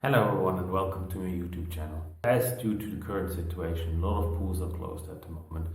Hello everyone and welcome to my YouTube channel. As due to the current situation, a lot of pools are closed at the moment.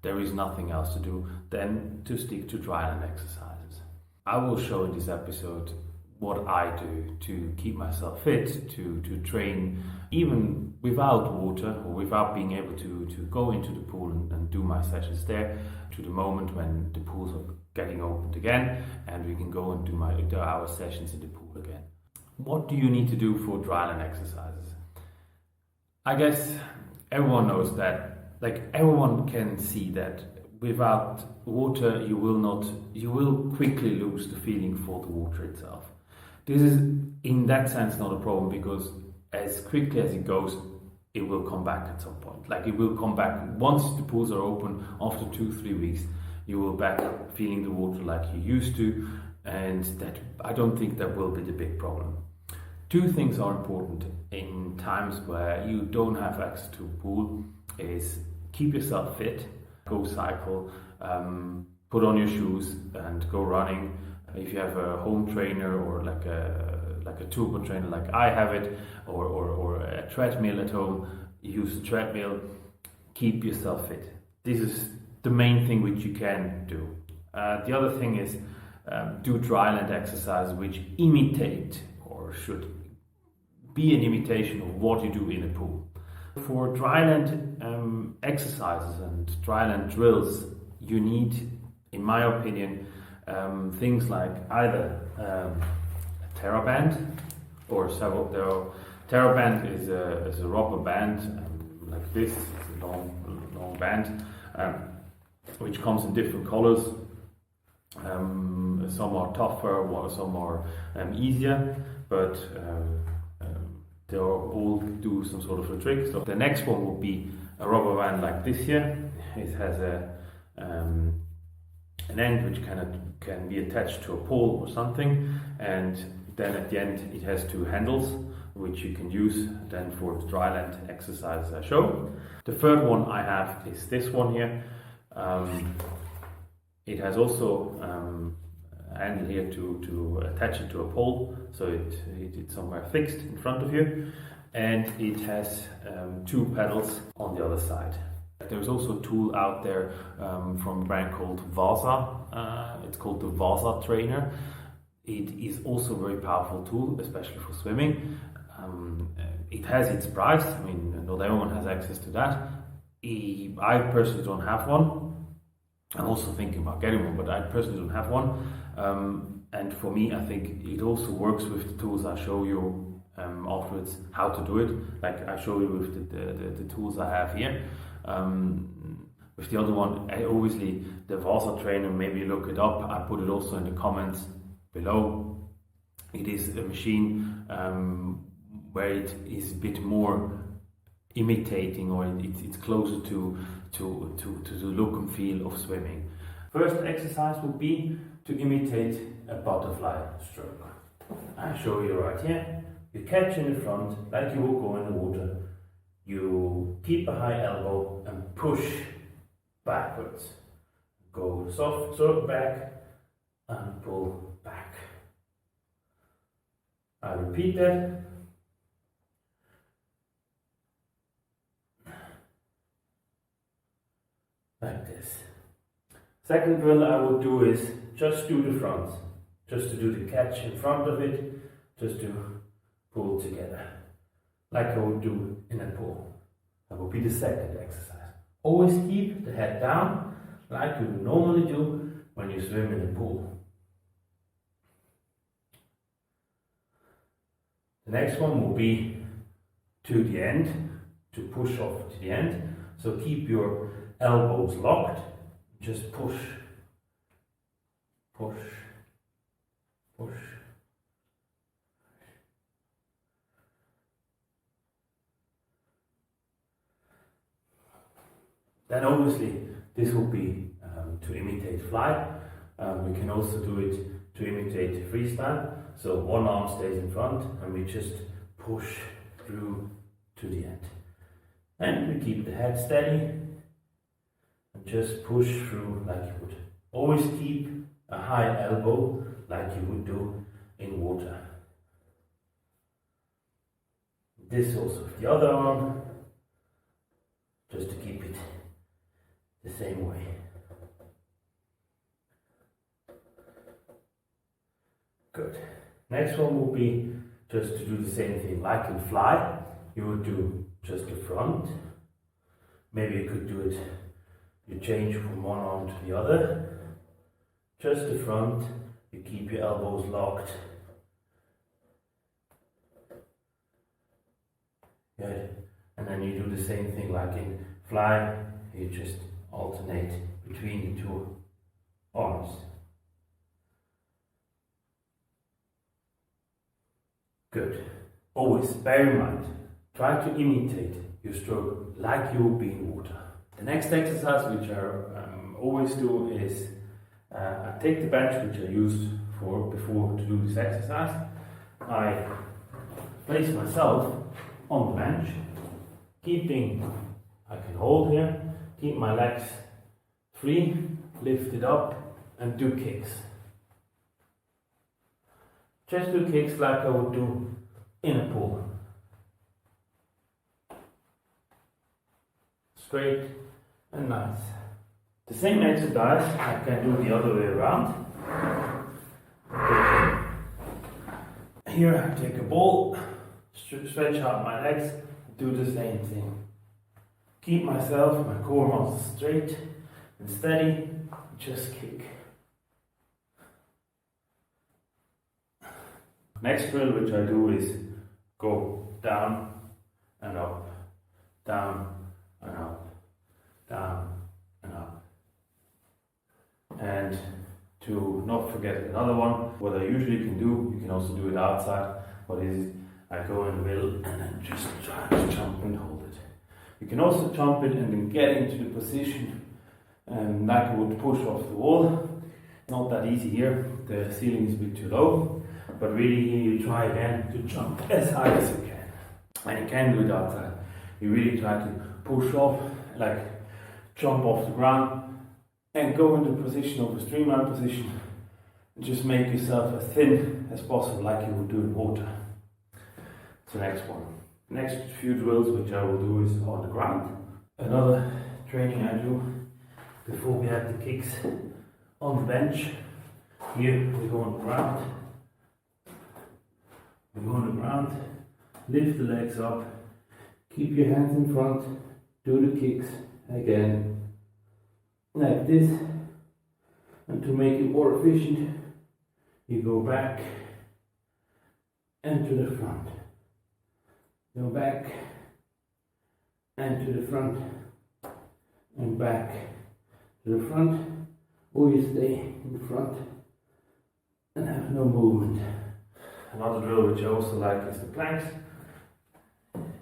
There is nothing else to do than to stick to dryland exercises. I will show in this episode what I do to keep myself fit, to train even without water or without being able to go into the pool and do my sessions there, to the moment when the pools are getting opened again and we can go and do our sessions in the pool again. What do you need to do for dryland exercises? I guess everyone knows that, everyone can see that without water you will quickly lose the feeling for the water itself. This is in that sense not a problem because as quickly as it goes, it will come back at some point. It will come back once the pools are open after 2-3 weeks. You will back feeling the water like you used to, and that I don't think that will be the big problem. Two things are important in times where you don't have access to a pool is keep yourself fit, go cycle, put on your shoes and go running. If you have a home trainer or like a turbo trainer like I have it, or a treadmill at home, use the treadmill, keep yourself fit. This is the main thing which you can do. The other thing is do dryland exercises which imitate or should be an imitation of what you do in a pool. For dryland exercises and dryland drills, you need, in my opinion, things like either a TheraBand or several. TheraBand is a rubber band like this. It's a long band which comes in different colors. Some are tougher, while some are easier, but they all do some sort of a trick. So the next one will be a rubber band like this here. It has an end which can be attached to a pole or something, and then at the end it has two handles which you can use then for the dryland exercises I show. The third one I have is this one here. It has also a handle here to attach it to a pole, so it's somewhere fixed in front of you, and it has two pedals on the other side. There's also a tool out there from a brand called Vasa. It's called the Vasa Trainer. It is also a very powerful tool, especially for swimming. It has its price. I mean, not everyone has access to that. I personally don't have one. I'm also thinking about getting one, but I personally don't have one. And for me, I think it also works with the tools I show you afterwards how to do it. Like I show you with the tools I have here. With the other one, obviously the Vasa Trainer, maybe look it up. I put it also in the comments below. It is a machine where it is a bit more imitating, or it's closer to the look and feel of swimming. First exercise would be to imitate a butterfly stroke. I show you right here. You catch in the front like you will go in the water. You keep a high elbow and push backwards. Go soft stroke back and pull back. I repeat that. Like this. Second drill I would do is just do the front, just to do the catch in front of it, just to pull together, like I would do in a pool. That would be the second exercise. Always keep the head down, like you normally do when you swim in a pool. The next one will be to the end, to push off to the end. So keep your elbows locked, just push, push, push. Then obviously this will be to imitate fly. We can also do it to imitate freestyle. So one arm stays in front and we just push through to the end. And we keep the head steady and just push through like you would. Always keep a high elbow like you would do in water. This also with the other arm, just to keep it the same way. Good. Next one will be just to do the same thing. Like in fly, you would do just the front. Maybe you could do it, you change from one arm to the other. Just the front, you keep your elbows locked. Good. And then you do the same thing like in fly, you just alternate between the two arms. Good. Always bear in mind, try to imitate your stroke like you will be in water. The next exercise which I always do is I take the bench which I used before to do this exercise. I place myself on the bench, I can hold here, keep my legs free, lift it up and do kicks. Just do kicks like I would do in a pool. Straight and nice. The same exercise I can do the other way around. Here I take a ball, stretch out my legs, do the same thing. Keep myself, my core muscles straight and steady, just kick. Next drill which I do is go down and up, down and up, down and up. And to not forget another one, what I usually can do, you can also do it outside, what is I go in the middle and then just try to jump and hold it. You can also jump it and then get into the position like I would push off the wall. Not that easy here, the ceiling is a bit too low, but really here you try again to jump as high as you can. And you can do it outside. You really try to push off, like jump off the ground and go into the position of a streamline position and just make yourself as thin as possible like you would do in water. The next one. Next few drills which I will do is on the ground. Another training I do before we have the kicks on the bench. Here we go on the ground. We go on the ground, lift the legs up, keep your hands in front, do the kicks again, like this. And to make it more efficient, you go back and to the front. Go back and to the front and back to the front, or you stay in the front and have no movement. Another drill which I also like is the planks.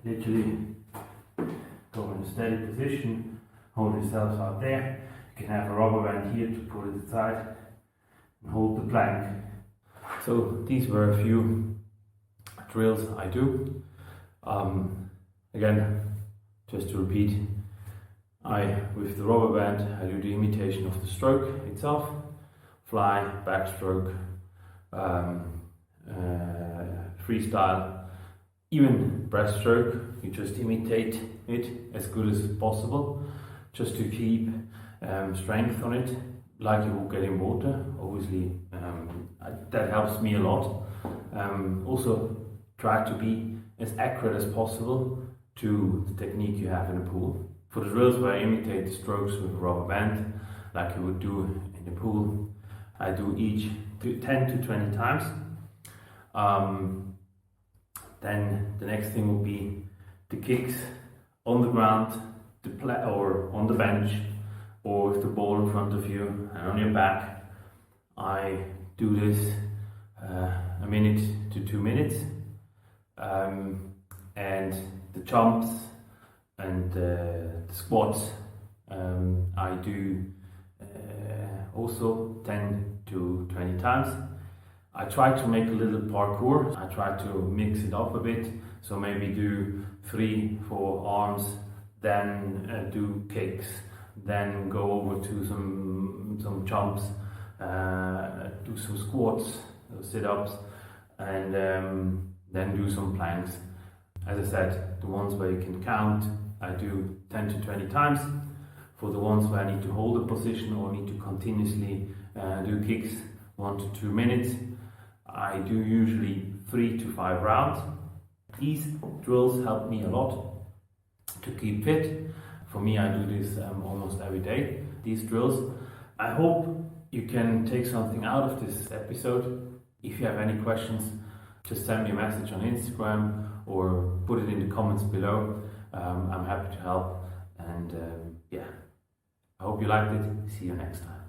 Literally go in a steady position, hold yourself out there. You can have a rubber band here to pull it aside and hold the plank. So these were a few drills I do. Again, just to repeat, with the rubber band, I do the imitation of the stroke itself, fly, backstroke, freestyle, even breaststroke. You just imitate it as good as possible, just to keep strength on it, like you will get in water. Obviously, that helps me a lot. Also, try to be as accurate as possible to the technique you have in the pool. For the drills where I imitate the strokes with a rubber band, like you would do in the pool, I do each 10 to 20 times. Then the next thing will be the kicks on the ground, or on the bench, or with the ball in front of you and on your back. I do this a minute to 2 minutes. And the jumps and the squats I do also 10 to 20 times. I try to make a little parkour. I try to mix it up a bit. So maybe do 3-4 arms, then do kicks, then go over to some jumps, do some squats, sit-ups, and then do some planks. As I said, the ones where you can count, I do 10 to 20 times. For the ones where I need to hold a position or need to continuously do kicks 1 to 2 minutes, I do usually 3 to 5 rounds. These drills help me a lot to keep fit. For me, I do this almost every day, these drills. I hope you can take something out of this episode. If you have any questions, just send me a message on Instagram or put it in the comments below. I'm happy to help, and yeah, I hope you liked it. See you next time.